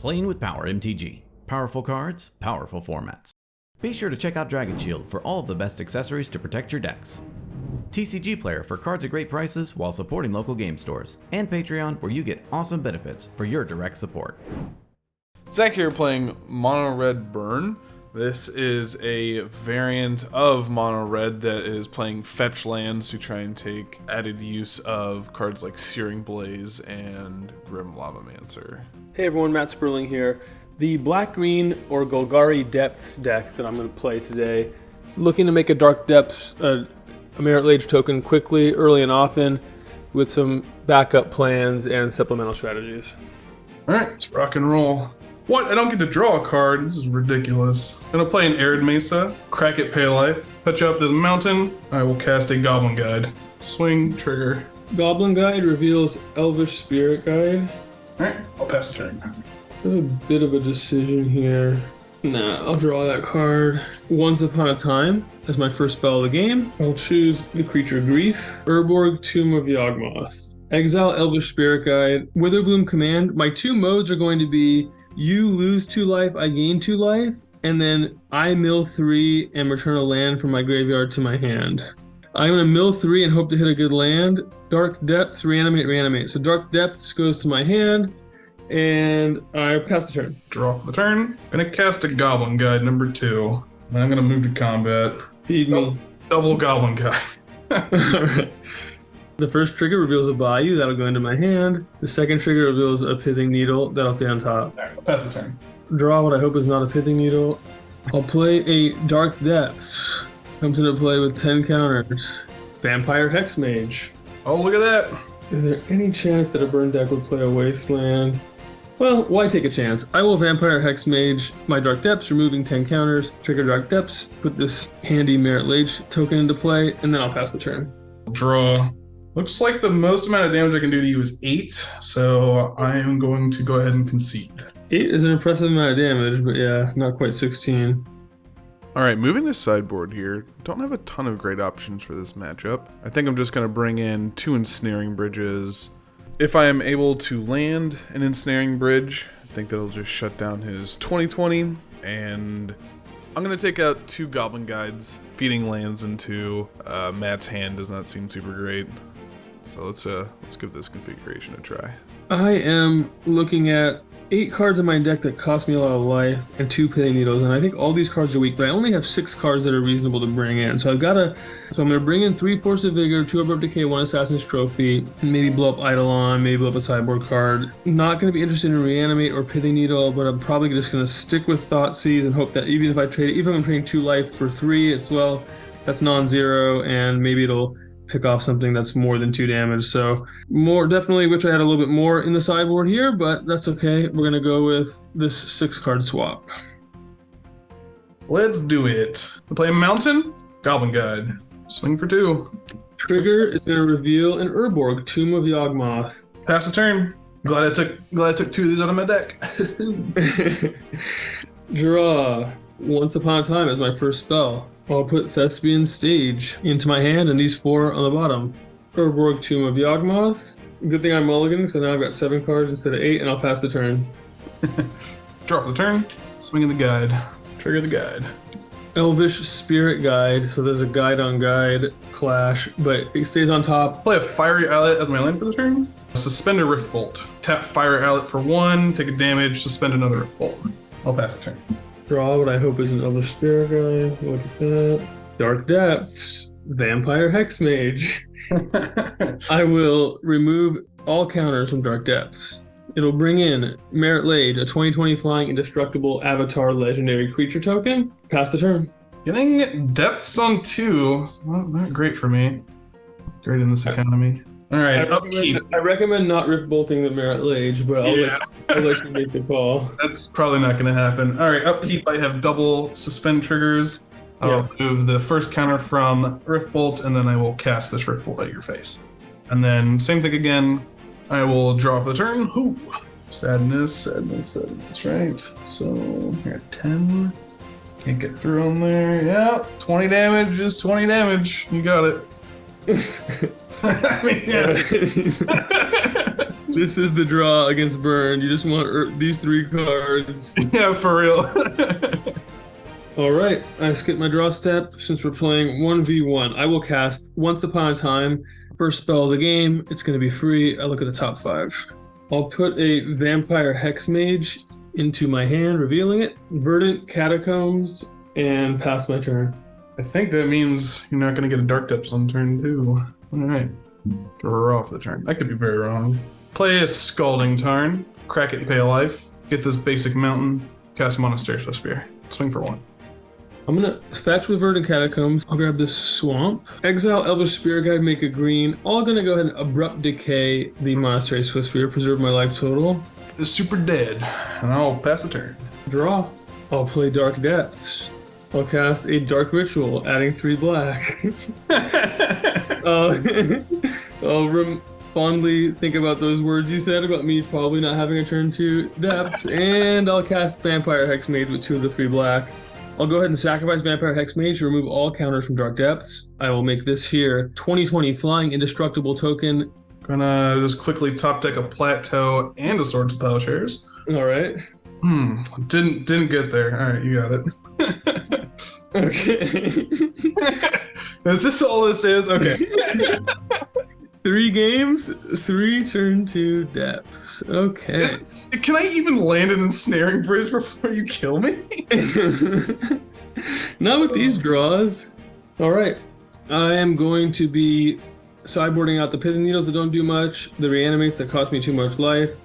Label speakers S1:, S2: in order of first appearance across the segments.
S1: Playing with Power MTG. Powerful cards, powerful formats. Be sure to check out Dragon Shield for all of the best accessories to protect your decks. TCG Player for cards at great prices while supporting local game stores. And Patreon where you get awesome benefits for your direct support.
S2: Zach here playing Mono Red Burn. This is a variant of Mono Red that is playing fetch lands to try and take added use of cards like Searing Blaze and Grim Lavamancer.
S3: Hey everyone, Matt Sperling here. The Black-Green or Golgari Depths deck that I'm going to play today, looking to make a Dark Depths, a Merit Lage token quickly, early and often, with some backup plans and supplemental strategies.
S4: Alright, let's rock and roll. What? I don't get to draw a card? This is ridiculous. I'm gonna play an Arid Mesa, crack it, pay life, touch up to the mountain. I will cast a Goblin Guide. Swing, trigger.
S3: Goblin Guide reveals Elvish Spirit Guide.
S4: Alright, I'll pass the turn.
S3: A bit of a decision here. Nah, I'll draw that card. Once Upon a Time, as my first spell of the game, I'll choose the creature Grief. Urborg, Tomb of Yawgmoth. Exile Elvish Spirit Guide. Witherbloom Command. My two modes are going to be you lose 2 life, I gain 2 life, and then I mill 3 and return a land from my graveyard to my hand. I'm going to mill 3 and hope to hit a good land. Dark Depths, reanimate. So Dark Depths goes to my hand, and I pass the turn.
S4: Draw for the turn. Gonna cast a Goblin Guide, number 2. Then I'm gonna move to combat.
S3: Feed me.
S4: Double Goblin Guide.
S3: Alright. The first trigger reveals a Bayou, that'll go into my hand. The second trigger reveals a Pithing Needle, that'll stay on top.
S4: Alright, I'll pass the turn.
S3: Draw what I hope is not a Pithing Needle. I'll play a Dark Depths. Comes into play with 10 counters. Vampire Hexmage.
S4: Oh, look at that.
S3: Is there any chance that a burn deck would play a Wasteland? Well, why take a chance? I will Vampire Hexmage my Dark Depths, removing 10 counters, trigger Dark Depths, put this handy Merit Lage token into play, and then I'll pass the turn.
S4: Draw. Looks like the most amount of damage I can do to you is 8, so I am going to go ahead and concede.
S3: 8 is an impressive amount of damage, but yeah, not quite 16.
S2: Alright, moving to sideboard here. Don't have a ton of great options for this matchup. I think I'm just going to bring in 2 Ensnaring Bridges. If I am able to land an Ensnaring Bridge, I think that'll just shut down his 20/20, and I'm going to take out 2 Goblin Guides. Feeding lands into Matt's hand does not seem super great. So let's give this configuration a try.
S3: I am looking at 8 cards in my deck that cost me a lot of life and 2 Pithing Needles, and I think all these cards are weak, but I only have 6 cards that are reasonable to bring in. So I'm going to bring in 3 Force of Vigor, 2 Abrupt Decay, 1 Assassin's Trophy, and maybe blow up Eidolon, maybe blow up a sideboard card. Not going to be interested in Reanimate or Pithing Needle, but I'm probably just going to stick with Thoughtseize and hope that even if I'm trading 2 life for 3, it's, well, that's non-zero, and maybe it'll pick off something that's more than 2 damage. So definitely wish I had a little bit more in the sideboard here, but that's okay. We're gonna go with this 6 card swap.
S4: Let's do it. We play Mountain, Goblin Guide. Swing for 2.
S3: Trigger is gonna reveal an Urborg, Tomb of Yawgmoth.
S4: Pass the turn. Glad I took 2 of these out of my deck.
S3: Draw. Once Upon a Time as my first spell. I'll put Thespian Stage into my hand and these 4 on the bottom. Urborg, Tomb of Yawgmoth. Good thing I'm mulliganing, so now I've got 7 cards instead of 8, and I'll pass the turn.
S4: Draw for the turn. Swing in the guide. Trigger the guide.
S3: Elvish Spirit Guide, so there's a guide on guide clash, but it stays on top.
S4: Play a Fiery Islet as my land for the turn. Suspend a Rift Bolt. Tap Fire Islet for 1, take a damage, suspend another Rift Bolt. I'll pass the turn.
S3: Draw what I hope is an Elvish Spirit Guide. Look at that. Dark Depths. Vampire Hexmage. I will remove all counters from Dark Depths. It'll bring in Merit Lage, a 20/20 flying indestructible avatar legendary creature token. Pass the turn.
S4: Getting Depths on 2 is not great for me. Great in this economy. Alright, upkeep.
S3: I recommend not Rift Bolting the Merit Lage, but I'll let you make the call.
S4: That's probably not going to happen. Alright, upkeep, I have double suspend triggers. I'll remove the first counter from Rift Bolt, and then I will cast this Rift Bolt at your face. And then, same thing again. I will draw for the turn. Ooh. Sadness, right? So, I got 10. Can't get through on there. Yeah, 20 damage is 20 damage. You got it. I mean, yeah.
S3: This is the draw against Burn. You just want these 3 cards.
S4: Yeah, for real.
S3: All right, I skipped my draw step since we're playing 1v1. I will cast Once Upon a Time. First spell of the game. It's going to be free. I look at the top 5. I'll put a Vampire Hex Mage into my hand, revealing it. Verdant Catacombs, and pass my turn.
S4: I think that means you're not going to get a Dark Depths on turn 2. All right. Draw off the turn. I could be very wrong. Play a Scalding Tarn. Crack it and pay a life. Get this basic mountain. Cast Monastery Sphere. Swing for 1.
S3: I'm gonna fetch with Verdant Catacombs. I'll grab this swamp. Exile Elvish Spirit Guide, make a green. All gonna go ahead and Abrupt Decay the Monastery Sphere, preserve my life total.
S4: It's super dead. And I'll pass the turn.
S3: Draw. I'll play Dark Depths. I'll cast a Dark Ritual, adding 3 black. I'll fondly think about those words you said about me probably not having a turn 2 Depths, and I'll cast Vampire Hex Mage with 2 of the 3 black. I'll go ahead and sacrifice Vampire Hex Mage to remove all counters from Dark Depths. I will make this here 20/20 Flying Indestructible token.
S4: Gonna just quickly top deck a Plateau and a Swords to Plowshares.
S3: All right.
S4: Didn't get there. All right, you got it.
S3: Okay.
S4: Is this all this is? Okay.
S3: 3 games, 3 turn 2 Depths. Okay.
S4: Can I even land an Ensnaring Bridge before you kill me?
S3: Not with these draws. All right. I am going to be sideboarding out the Pithing Needles that don't do much, the Reanimates that cost me too much life,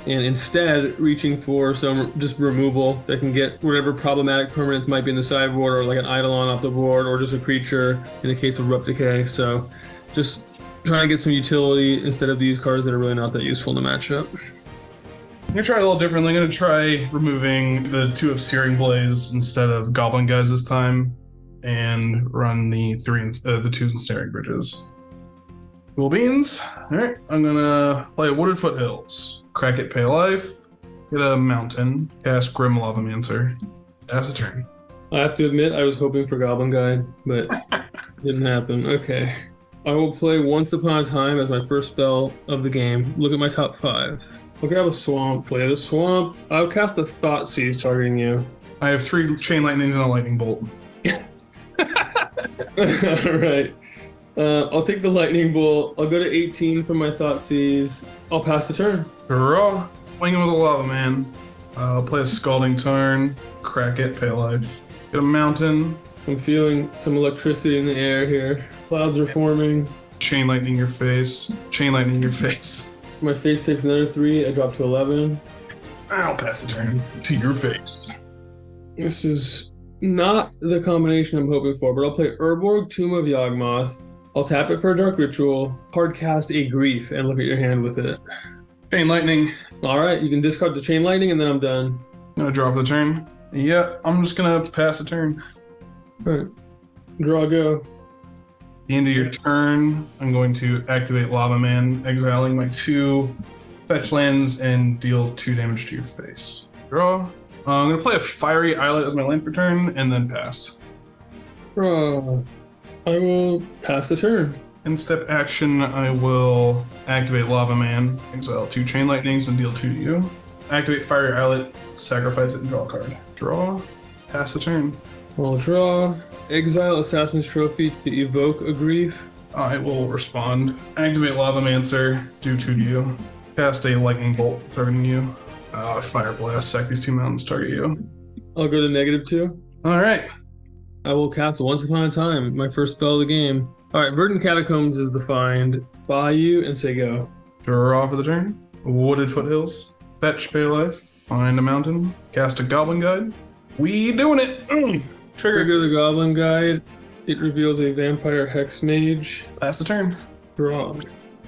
S3: and instead reaching for some just removal that can get whatever problematic permanents might be in the sideboard, or like an Eidolon off the board, or just a creature in the case of Abrupt Decay. So just trying to get some utility instead of these cards that are really not that useful in the matchup.
S4: I'm gonna try it a little differently. I'm gonna try removing the 2 of Searing Blaze instead of Goblin Guys this time, and run the 2 Ensnaring Bridges. Cool beans. All right, I'm gonna play Wooded Foothills. Crack it, pay a life. Get a mountain. Cast Grim Lavamancer. Pass a turn.
S3: I have to admit, I was hoping for Goblin Guide, but didn't happen. Okay. I will play Once Upon a Time as my first spell of the game. Look at my top 5. I'll grab a swamp. Play the swamp. I'll cast a Thoughtseize targeting you.
S4: I have 3 Chain Lightnings and a Lightning Bolt.
S3: All right. I'll take the Lightning Bolt. I'll go to 18 for my Thoughtseize. I'll pass the turn.
S4: Hurrah! Swing with a Lava Man. I'll play a Scalding Tarn. Crack it, pay a life. Get a mountain.
S3: I'm feeling some electricity in the air here. Clouds are forming.
S4: Chain Lightning your face. Chain Lightning your face.
S3: My face takes another 3. I drop to 11.
S4: I'll pass the turn to your face.
S3: This is not the combination I'm hoping for, but I'll play Urborg, Tomb of Yawgmoth. I'll tap it for a Dark Ritual, hard cast a Grief, and look at your hand with it.
S4: Chain Lightning.
S3: All right, you can discard the Chain Lightning, and then I'm done.
S4: I'm gonna draw for the turn. Yeah, I'm just gonna pass the turn.
S3: All right, draw, go.
S4: At the end of your turn, I'm going to activate Lava Man, exiling my 2 fetch lands and deal 2 damage to your face. Draw. I'm gonna play a Fiery Islet as my land for turn, and then pass.
S3: Draw. I will pass the turn.
S4: In step action, I will activate Lava Man, exile 2 Chain Lightnings, and deal 2 to you. Activate Fiery Islet, sacrifice it, and draw a card. Draw, pass the turn.
S3: I'll draw. Exile Assassin's Trophy to evoke a Grief.
S4: I will respond. Activate Lavamancer, do 2 to you. Cast a Lightning Bolt targeting you. Fire Blast, sack these 2 mountains, target you.
S3: I'll go to -2.
S4: Alright.
S3: I will cast Once Upon a Time, my first spell of the game. All right, Verdant Catacombs is the find. Buy you and say go.
S4: Draw for the turn. Wooded Foothills. Fetch, pay life. Find a mountain. Cast a Goblin Guide. We doing it!
S3: Trigger the Goblin Guide. It reveals a Vampire Hex Mage.
S4: Pass the turn.
S3: Draw.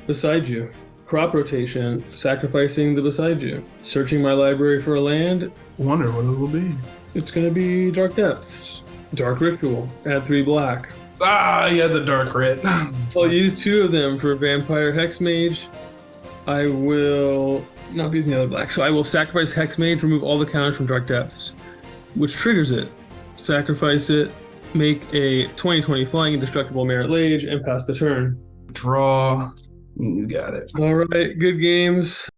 S3: Beside you. Crop rotation. Sacrificing the beside you. Searching my library for a land.
S4: Wonder what it will be.
S3: It's going to be Dark Depths. Dark Ritual. Add 3 black.
S4: Yeah, the Dark Writ.
S3: I'll use 2 of them for Vampire Hex Mage. I will not be using the other black. So I will sacrifice Hex Mage, remove all the counters from Dark Depths, which triggers it. Sacrifice it, make a 20/20 Flying Indestructible Merit Lage, and pass the turn.
S4: Draw. You got it.
S3: All right, good games.